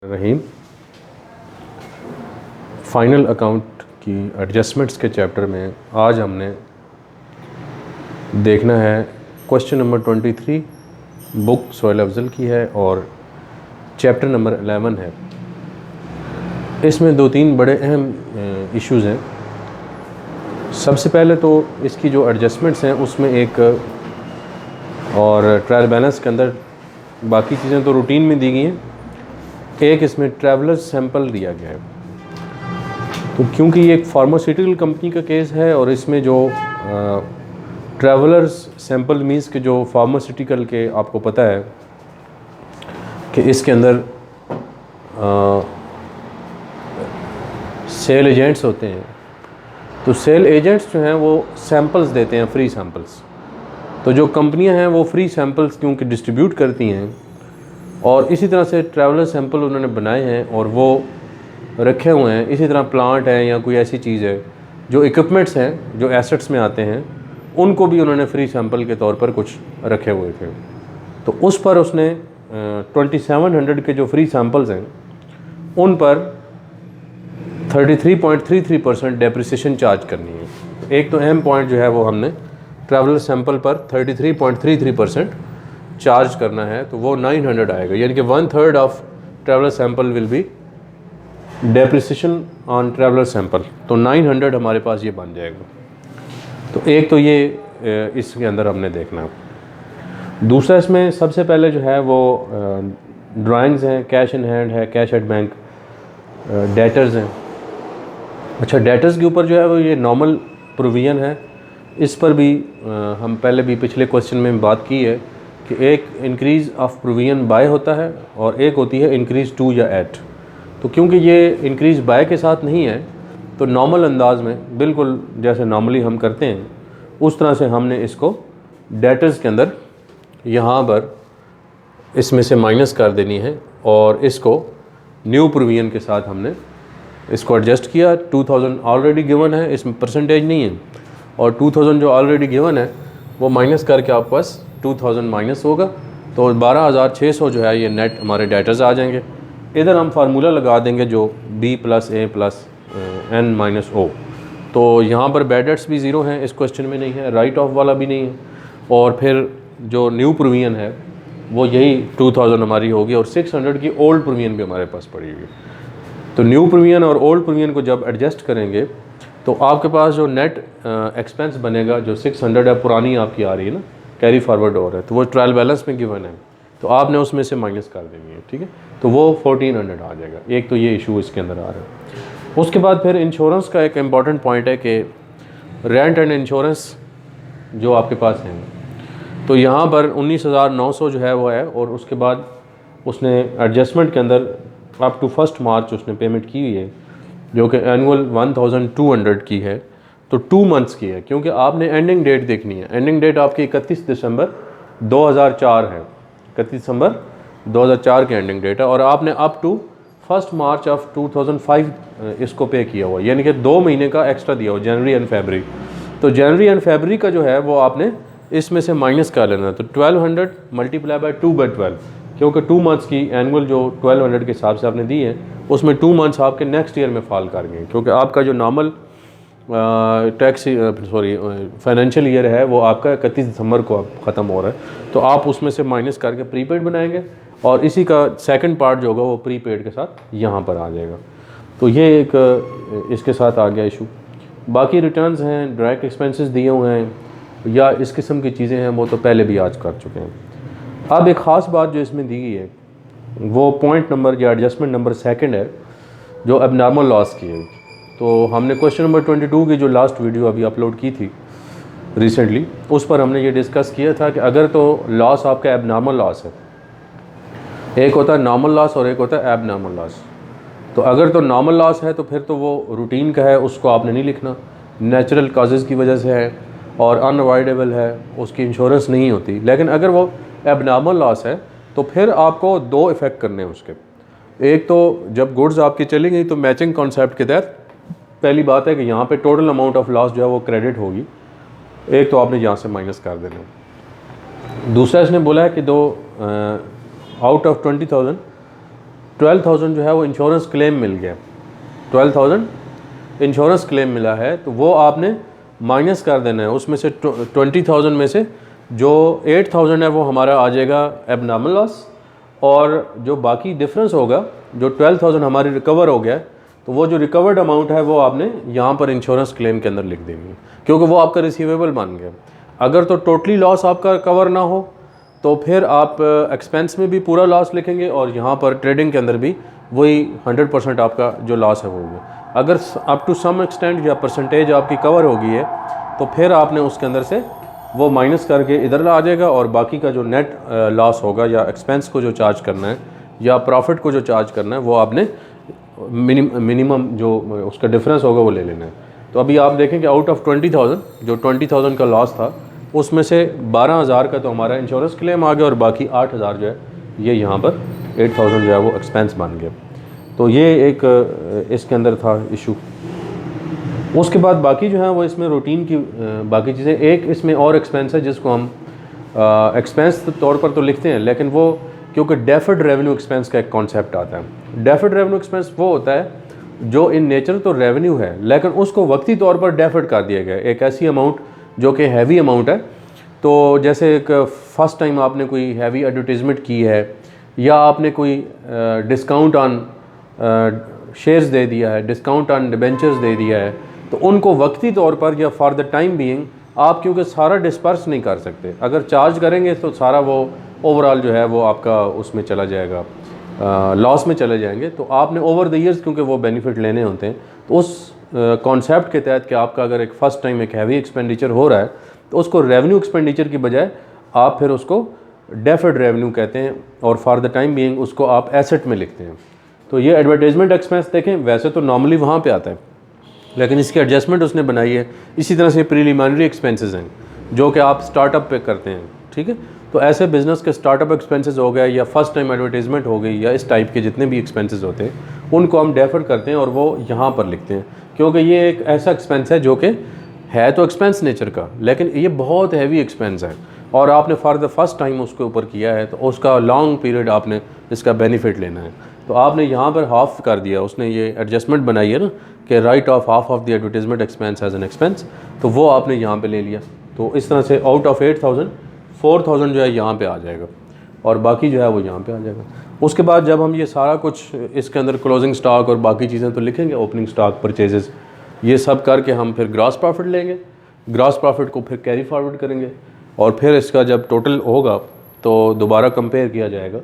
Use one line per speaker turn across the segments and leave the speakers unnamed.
रहीम final account की adjustments के chapter में आज हमने देखना है question number 23 book Sohail Afzal की है और चैप्टर नंबर 11 है। इसमें दो तीन बड़े अहम इश्यूज़ हैं। सबसे पहले तो इसकी जो एडजस्टमेंट्स हैं उसमें एक और ट्रायल बैलेंस के अंदर बाकी चीज़ें तो रूटीन में दी गई हैं, एक इसमें ट्रैवलर्स सैंपल दिया गया है। तो क्योंकि ये एक फार्मास्यूटिकल कंपनी का केस है और इसमें जो ट्रैवलर्स सैंपल मीन्स के जो फार्मास्यूटिकल के आपको पता है कि इसके अंदर सेल एजेंट्स होते हैं। तो सेल एजेंट्स जो हैं वो सैंपल्स देते हैं, फ्री सैंपल्स। तो जो कंपनियां हैं वो फ्री सैंपल्स क्योंकि डिस्ट्रीब्यूट करती हैं और इसी तरह से ट्रैवलर सैंपल उन्होंने बनाए हैं और वो रखे हुए हैं। इसी तरह प्लांट है या कोई ऐसी चीज़ है, जो इक्विपमेंट्स हैं जो एसेट्स में आते हैं, उनको भी उन्होंने फ्री सैंपल के तौर पर कुछ रखे हुए थे। तो उस पर उसने 2700 के जो फ्री सैंपल्स हैं उन पर 33.33% डेप्रिसिएशन चार्ज करनी है। एक तो अहम पॉइंट जो है वो हमने ट्रैवलर सैंपल पर 33.33% चार्ज करना है, तो वो 900 आएगा, यानी कि 1/3 of traveller sample will be depreciation on traveller sample. तो 900 हमारे पास ये बन जाएगा। तो एक तो ये इसके अंदर हमने देखना है। दूसरा इसमें सबसे पहले जो है वो ड्राइंग्स हैं, कैश इन हैंड है, कैश एट बैंक, डेटर्स हैं। अच्छा, डेटर्स के ऊपर जो है वो ये नॉर्मल प्रोविजन है। इस पर भी हम पहले भी पिछले क्वेश्चन में बात की है कि एक इंक्रीज़ ऑफ प्रोविजन बाय होता है और एक होती है इंक्रीज़ टू या एट। तो क्योंकि ये इंक्रीज़ बाय के साथ नहीं है तो नॉर्मल अंदाज में बिल्कुल जैसे नॉर्मली हम करते हैं उस तरह से हमने इसको डेटर्स के अंदर यहाँ पर इसमें से माइनस कर देनी है और इसको न्यू प्रोविजन के साथ हमने इसको एडजस्ट किया। 2000 ऑलरेडी गिवन है, इसमें परसेंटेज नहीं है, और 2000 जो ऑलरेडी गिवन है वो माइनस करके आपके पास 2000 माइनस होगा, तो 12600 जो है ये नेट हमारे डेटर्स आ जाएंगे। इधर हम फार्मूला लगा देंगे जो B + A + N - O। तो यहाँ पर बैड डेट्स भी ज़ीरो हैं, इस क्वेश्चन में नहीं है, राइट ऑफ वाला भी नहीं है, और फिर जो न्यू प्रोविजन है वो यही 2000 हमारी होगी और 600 की ओल्ड प्रोविजन भी हमारे पास पड़ी हुई है। तो न्यू प्रोविजन और ओल्ड प्रोविजन को जब एडजस्ट करेंगे तो आपके पास जो नेट एक्सपेंस बनेगा, जो 600 है पुरानी आपकी आ रही है ना, कैरी फॉरवर्ड हो रहा है, तो वो ट्रायल बैलेंस में गिवन है, तो आपने उसमें से माइनस कर देनी है, ठीक है। तो वो 1400 आ जाएगा। एक तो ये इशू इसके अंदर आ रहा है। उसके बाद फिर इंश्योरेंस का एक इम्पॉर्टेंट पॉइंट है कि रेंट एंड इंश्योरेंस जो आपके पास हैं, तो यहाँ पर 19,900 जो है वो है, और उसके बाद उसने एडजस्टमेंट के अंदर अप टू 1 मार्च उसने पेमेंट की हुई है, जो कि एनुअल 1200 की है, तो 2 मंथ्स की है, क्योंकि आपने एंडिंग डेट देखनी है। एंडिंग डेट आपकी 31 दिसंबर 2004 है, 31 दिसंबर 2004 की एंडिंग डेट है, और आपने अप टू 1 मार्च ऑफ 2005 इसको पे किया हुआ, यानी कि 2 महीने का एक्स्ट्रा दिया हुआ, जनवरी एंड फरवरी। तो जनवरी एंड फरवरी का जो है वो आपने इसमें से माइनस कर लेना। तो 1200 × 2/12, क्योंकि 2 मंथ्स की एनुअल जो 1200 के हिसाब से आपने दी है उसमें 2 मंथ्स आपके नेक्स्ट ईयर में फॉल कर गए, क्योंकि आपका जो नॉर्मल फाइनेंशियल ईयर है वो आपका 31 दिसंबर को ख़त्म हो रहा है। तो आप उसमें से माइनस करके प्रीपेड बनाएंगे और इसी का सेकंड पार्ट जो होगा वो प्रीपेड के साथ यहाँ पर आ जाएगा। तो ये एक इसके साथ आ गया इशू। बाकी रिटर्न्स हैं, डायरेक्ट एक्सपेंसेस दिए हुए हैं या इस किस्म की चीज़ें हैं, वो तो पहले भी आज कर चुके हैं। अब एक ख़ास बात जो इसमें दी गई है वो पॉइंट नंबर या एडजस्टमेंट नंबर 2 है, जो एबनॉर्मल लॉस की है। तो हमने क्वेश्चन नंबर 22 की जो लास्ट वीडियो अभी अपलोड की थी रिसेंटली, उस पर हमने ये डिस्कस किया था कि अगर तो लॉस आपका एबनॉर्मल लॉस है, एक होता है नॉर्मल लॉस और एक होता है एबनॉर्मल लॉस। तो अगर तो नॉर्मल लॉस है तो फिर तो वो रूटीन का है, उसको आपने नहीं लिखना, नेचुरल काजेज़ की वजह से है और अनअवॉइडेबल है, उसकी इंश्योरेंस नहीं होती। लेकिन अगर वो एबनॉर्मल लॉस है तो फिर आपको 2 इफ़ेक्ट करने हैं उसके। एक तो जब गुड्स आपकी चली गई तो मैचिंग कॉन्सेप्ट के तहत पहली बात है कि यहाँ पे टोटल अमाउंट ऑफ लॉस जो है वो क्रेडिट होगी, एक तो आपने यहाँ से माइनस कर देना। दूसरा इसने बोला है कि आउट ऑफ 20,000 12,000 जो है वो इंश्योरेंस क्लेम मिल गया, 12,000 इंश्योरेंस क्लेम मिला है, तो वो आपने माइनस कर देना है। उसमें से 20,000 में से जो 8,000 है वो हमारा आ जाएगा एबनॉर्मल लॉस, और जो बाकी डिफरेंस होगा, जो 12,000 हमारी रिकवर हो गया, तो वो जो रिकवर्ड अमाउंट है वो आपने यहाँ पर इंश्योरेंस क्लेम के अंदर लिख देंगे, क्योंकि वो आपका रिसीवेबल बन गया। अगर तो टोटली लॉस आपका कवर ना हो तो फिर आप एक्सपेंस में भी पूरा लॉस लिखेंगे और यहाँ पर ट्रेडिंग के अंदर भी वही 100% आपका जो लॉस है वो होगा। अगर अप टू सम एक्सटेंट या परसेंटेज आपकी कवर हो गई है तो फिर आपने उसके अंदर से वो माइनस करके इधर आ जाएगा, और बाकी का जो नेट लॉस होगा या एक्सपेंस को जो चार्ज करना है या प्रॉफिट को जो चार्ज करना है वो आपने मिनिमम जो उसका डिफरेंस होगा वो ले लेना है। तो अभी आप देखें कि आउट ऑफ 20,000 जो 20,000 का लॉस था उसमें से 12,000 का तो हमारा इंश्योरेंस क्लेम आ गया, और बाकी 8,000 जो है ये यहाँ पर 8,000 जो है वो एक्सपेंस बन गया। तो ये एक इसके अंदर था इशू। उसके बाद बाकी जो है वो इसमें रूटीन की बाकी चीज़ें, एक इसमें और एक्सपेंस है जिसको हम एक्सपेंस तौर पर तो लिखते हैं, लेकिन वो क्योंकि डेफर्ड रेवेन्यू एक्सपेंस का एक कॉन्सेप्ट आता है। डेफर्ड रेवेन्यू एक्सपेंस वो होता है जो इन नेचर तो रेवेन्यू है लेकिन उसको वक्ती तौर पर डेफर्ड कर दिया गया है, एक ऐसी अमाउंट जो कि हैवी अमाउंट है। तो जैसे एक फ़र्स्ट टाइम आपने कोई हैवी एडवर्टीज़मेंट की है या आपने कोई डिस्काउंट ऑन शेयर्स दे दिया है, डिस्काउंट ऑन डिबेंचर्स दे दिया है, तो उनको वक्ती तौर पर या फॉर द टाइम बीइंग आप क्योंकि सारा डिस्पर्स नहीं कर सकते, अगर चार्ज करेंगे तो सारा वो ओवरऑल जो है वो आपका उसमें चला जाएगा, लॉस में चले जाएंगे। तो आपने ओवर द ईयर्स क्योंकि वो बेनिफिट लेने होते हैं, तो उस कॉन्सेप्ट के तहत कि आपका अगर एक फ़र्स्ट टाइम एक हैवी एक्सपेंडिचर हो रहा है तो उसको रेवेन्यू एक्सपेंडिचर की बजाय आप फिर उसको डेफर्ड रेवेन्यू कहते हैं, और फॉर द टाइम बीइंग उसको आप एसेट में लिखते हैं। तो ये एडवर्टाइजमेंट एक्सपेंस देखें, वैसे तो नॉर्मली वहाँ पे आता है लेकिन इसकी एडजस्टमेंट उसने बनाई है। इसी तरह से प्रीलिमिनरी एक्सपेंसेस हैं जो कि आप स्टार्टअप पे करते हैं, ठीक है। तो ऐसे बिज़नेस के स्टार्टअप एक्सपेंसेस हो गए या फर्स्ट टाइम एडवर्टाइजमेंट हो गई या इस टाइप के जितने भी एक्सपेंसेस होते हैं उनको हम डेफर करते हैं और वो यहाँ पर लिखते हैं, क्योंकि ये एक ऐसा एक्सपेंस है जो कि है तो एक्सपेंस नेचर का लेकिन ये बहुत हैवी एक्सपेंस है, और आपने फॉर द फर्स्ट टाइम उसके ऊपर किया है तो उसका लॉन्ग पीरियड आपने इसका बेनिफिट लेना है। तो आपने यहाँ पर हाफ कर दिया, उसने ये एडजस्टमेंट बनाई है ना कि write off half of the advertisement expense as an expense, तो वो आपने यहाँ पे ले लिया। तो इस तरह से आउट ऑफ 8,000 4,000 जो है यहाँ पे आ जाएगा और बाकी जो है वो यहाँ पे आ जाएगा। उसके बाद जब हम ये सारा कुछ इसके अंदर क्लोजिंग स्टॉक और बाकी चीज़ें तो लिखेंगे, ओपनिंग स्टॉक, परचेजेस, ये सब करके हम फिर ग्रॉस प्रॉफिट लेंगे, ग्रॉस प्रॉफिट को फिर कैरी फॉरवर्ड करेंगे और फिर इसका जब टोटल होगा तो दोबारा कंपेयर किया जाएगा।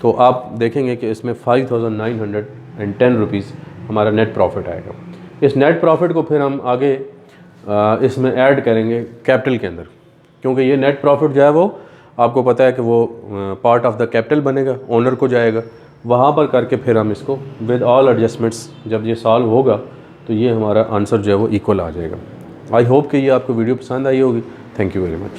तो आप देखेंगे कि इसमें 5,910 रुपीज़ हमारा नेट प्रॉफिट आएगा। इस नेट प्रॉफिट को फिर हम आगे इसमें ऐड करेंगे कैपिटल के अंदर, क्योंकि ये नेट प्रॉफिट जो है वो आपको पता है कि वो पार्ट ऑफ द कैपिटल बनेगा, ओनर को जाएगा, वहाँ पर करके फिर हम इसको विद ऑल एडजस्टमेंट्स जब ये सॉल्व होगा तो ये हमारा आंसर जो है वो इक्वल आ जाएगा। आई होप कि ये आपको वीडियो पसंद आई होगी। Thank you very much.